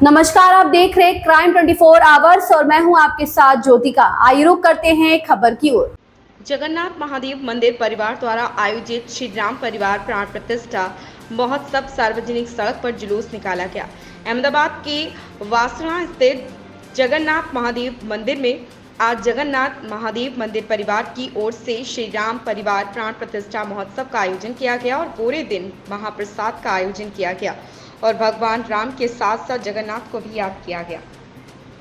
नमस्कार, आप देख रहे हैं क्राइम 24 आवर्स और मैं हूं आपके साथ ज्योतिका। आइए रुक करते हैं खबर की ओर। जगन्नाथ महादेव मंदिर परिवार द्वारा आयोजित श्री राम परिवार प्राण प्रतिष्ठा महोत्सव सार्वजनिक सड़क पर जुलूस निकाला गया। अहमदाबाद के वासना स्थित जगन्नाथ महादेव मंदिर में आज जगन्नाथ महादेव मंदिर परिवार की ओर से श्री राम परिवार प्राण प्रतिष्ठा महोत्सव का आयोजन किया गया और पूरे दिन महाप्रसाद का आयोजन किया गया और भगवान राम के साथ साथ जगन्नाथ को भी याद किया गया।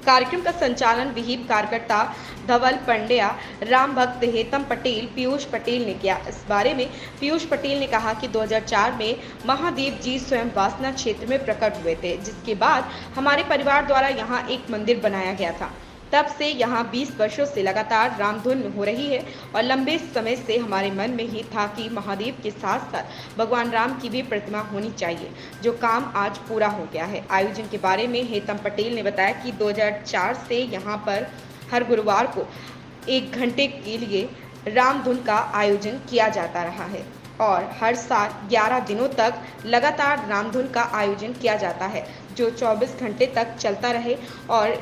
कार्यक्रम का संचालन विहिप कार्यकर्ता धवल पंड्या, राम भक्त हेतम पटेल, पीयूष पटेल ने किया। इस बारे में पीयूष पटेल ने कहा कि 2004 में महादेव जी स्वयं वासना क्षेत्र में प्रकट हुए थे, जिसके बाद हमारे परिवार द्वारा यहाँ एक मंदिर बनाया गया था। तब से यहाँ 20 वर्षों से लगातार रामधुन हो रही है और लंबे समय से हमारे मन में ही था कि महादेव के साथ साथ भगवान राम की भी प्रतिमा होनी चाहिए, जो काम आज पूरा हो गया है। आयोजन के बारे में हेतम पटेल ने बताया कि 2004 से यहाँ पर हर गुरुवार को 1 घंटे के लिए रामधुन का आयोजन किया जाता रहा है और हर साल 11 दिनों तक लगातार रामधुन का आयोजन किया जाता है, जो 24 घंटे तक चलता रहे और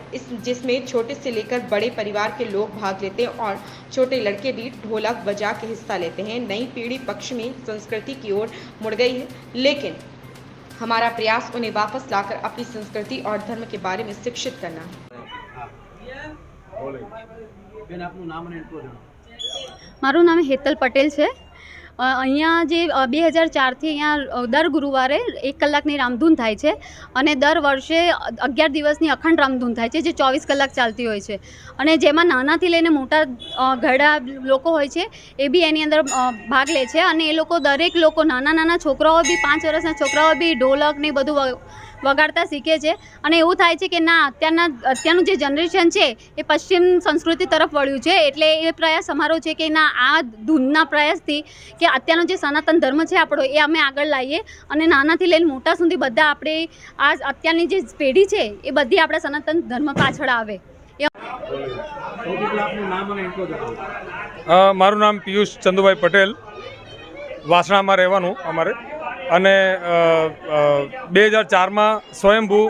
जिसमें छोटे से लेकर बड़े परिवार के लोग भाग लेते हैं और छोटे लड़के भी ढोलक बजा के हिस्सा लेते हैं। नई पीढ़ी पश्चिमी संस्कृति की ओर मुड़ गई है, लेकिन हमारा प्रयास उन्हें वापस लाकर अपनी संस्कृति और धर्म के बारे में शिक्षित करना है। મારું નામ હેતલ પટેલ છે। અહીંયા જે 2004થી અહીંયા દર ગુરુવારે 1 કલાકની રામધૂન થાય છે અને દર વર્ષે 11 દિવસની અખંડ રામધૂન થાય છે, જે 24 કલાક ચાલતી હોય છે અને જેમાં નાનાથી લઈને મોટા ઘરડા લોકો હોય છે એ બી એની અંદર ભાગ લે છે અને એ લોકો દરેક લોકો નાના છોકરાઓ બી 5 વર્ષના છોકરાઓ બી ઢોલક ને બધું વગાડતા શીખે છે અને એવું થાય છે કે ના અત્યારનું જે જનરેશન છે એ પશ્ચિમ સંસ્કૃતિ તરફ વળ્યું છે, એટલે એ પ્રયાસ અમારો છે કે ના આ ધૂનના પ્રયાસથી કે અત્યારનો જે સનાતન ધર્મ છે આપણો એ અમે આગળ લાવીએ અને નાનાથી લઈને મોટા સુધી બધા આપણે આ અત્યારની જે પેઢી છે એ બધી આપણા સનાતન ધર્મ પાછળ આવે। મારું નામ પિયુષ ચંદુભાઈ પટેલ, વાસણામાં રહેવાનું અમારે અને 2004માં સ્વયંભૂ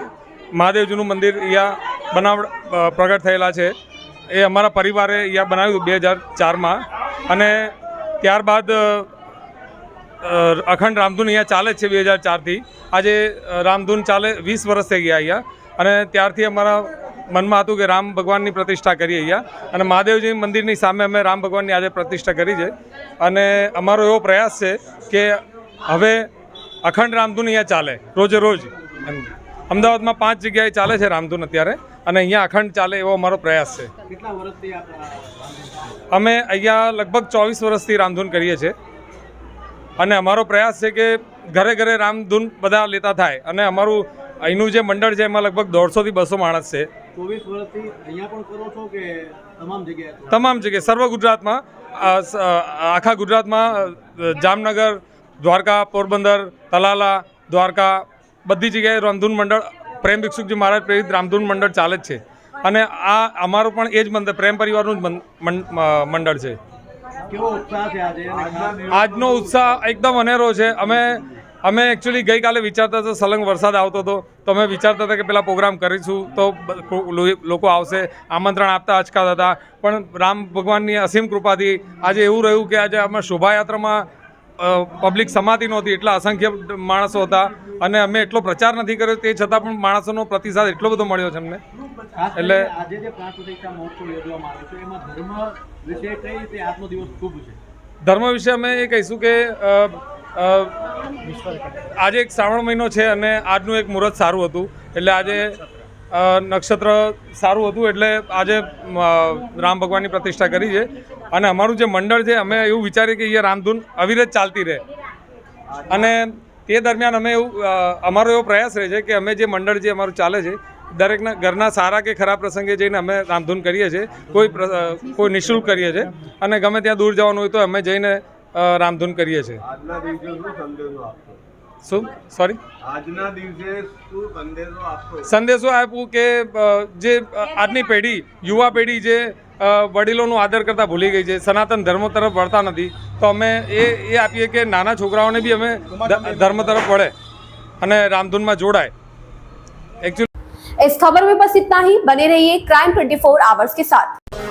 મહાદેવજીનું મંદિર અહીંયા પ્રગટ થયેલા છે। એ અમારા પરિવારે અહીંયા બનાવ્યું 2004માં અને ત્યારબાદ અખંડ રામધૂન અહીંયા ચાલે જ છે 2004થી। આજે રામધૂન ચાલે 20 વર્ષ થઈ ગયા અહીંયા અને ત્યારથી અમારા મનમાં હતું કે રામ ભગવાનની પ્રતિષ્ઠા કરીએ અહીંયા અને મહાદેવજી મંદિરની સામે અમે રામ ભગવાનની આજે પ્રતિષ્ઠા કરી છે અને અમારો એવો પ્રયાસ છે કે હવે અખંડ રામધૂન અહીંયા ચાલે રોજે રોજ। અમદાવાદમાં 5 જગ્યાએ ચાલે છે રામધૂન અત્યારે અને અહીંયા અખંડ ચાલે એવો અમારો પ્રયાસ છે। અમે અહીંયા લગભગ 24 વર્ષથી રામધૂન કરીએ છીએ અને અમારો પ્રયાસ છે કે ઘરે ઘરે રામધૂન બધા લેતા થાય અને અમારું અહીંનું જે મંડળ છે એમાં લગભગ 150 થી 200 માણસ છે। 24 વર્ષથી અહીંયા પણ કરો છો કે તમામ જગ્યાએ સર્વ ગુજરાતમાં, આખા ગુજરાતમાં જામનગર, દ્વારકા, પોરબંદર, તલાલા, દ્વારકા બધી જગ્યાએ રામધૂન મંડળ પ્રેમ ભિક્ષુકજી મહારાજ પ્રેરિત રામધૂન મંડળ ચાલે જ છે અને આ અમારું પણ એ જ મંદિર પ્રેમ પરિવારનું જ મંડળ છે। કેવો ઉત્સાહ છે આજનો ઉત્સાહ એકદમ અનેરો છે। અમે એકચ્યુઅલી ગઈકાલે વિચારતા હતા, સલંગ વરસાદ આવતો હતો તો અમે વિચારતા હતા કે પેલા પ્રોગ્રામ કરીશું તો લોકો આવશે, આમંત્રણ આપતા અચકાતા હતા, પણ રામ ભગવાનની અસીમ કૃપાથી આજે એવું રહ્યું કે આજે અમે શોભાયાત્રામાં પબ્લિક સમાતી નહોતી, એટલા અસંખ્ય માણસો હતા અને અમે એટલો પ્રચાર નથી કર્યો, તે છતાં પણ માણસોનો પ્રતિસાદ એટલો બધો મળ્યો છે અમને। એટલે આજે જે પ્રાણ પ્રતિષ્ઠા મહોત્સવ યોજવામાં આવે છે એમાં ધર્મ વિશે કઈ રીતે આજનો દિવસ ખૂબ છે? ધર્મ વિશે અમે એ કહીશું કે આજે એક શ્રાવણ મહિનો છે અને આજનું એક મુહૂર્ત સારું હતું, એટલે આજે નક્ષત્ર સારું હતું એટલે આજે રામ ભગવાનની પ્રતિષ્ઠા કરી છે અને અમારું જે મંડળ છે અમે એવું વિચારીએ કે અહીંયા રામધૂન અવિરત ચાલતી રહે અને તે દરમિયાન અમે અમારો એવો પ્રયાસ રહે છે કે અમે જે મંડળ જે અમારું ચાલે છે દરેકના ઘરના સારા કે ખરાબ પ્રસંગે જઈને અમે રામધૂન કરીએ છીએ, કોઈ નિઃશુલ્ક કરીએ છીએ અને ગમે ત્યાં દૂર જવાનું હોય તો અમે જઈને રામધૂન કરીએ છીએ। શું સોરી આજના દિવસે શું સંદેશો આપ્યું કે જે આજની પેઢી, યુવા પેઢી જે વડીલોનું આદર કરતા ભૂલી ગઈ છે, સનાતન ધર્મ તરફ વળતા નથી, તો અમે એ આપીએ કે નાના છોકરાઓને બી અમે ધર્મ તરફ વળે અને રામધૂનમાં જોડાય। એકચ્યુઅલી इस खबर में बस इतना ही। बने रहिए क्राइम 24 आवर्स के साथ।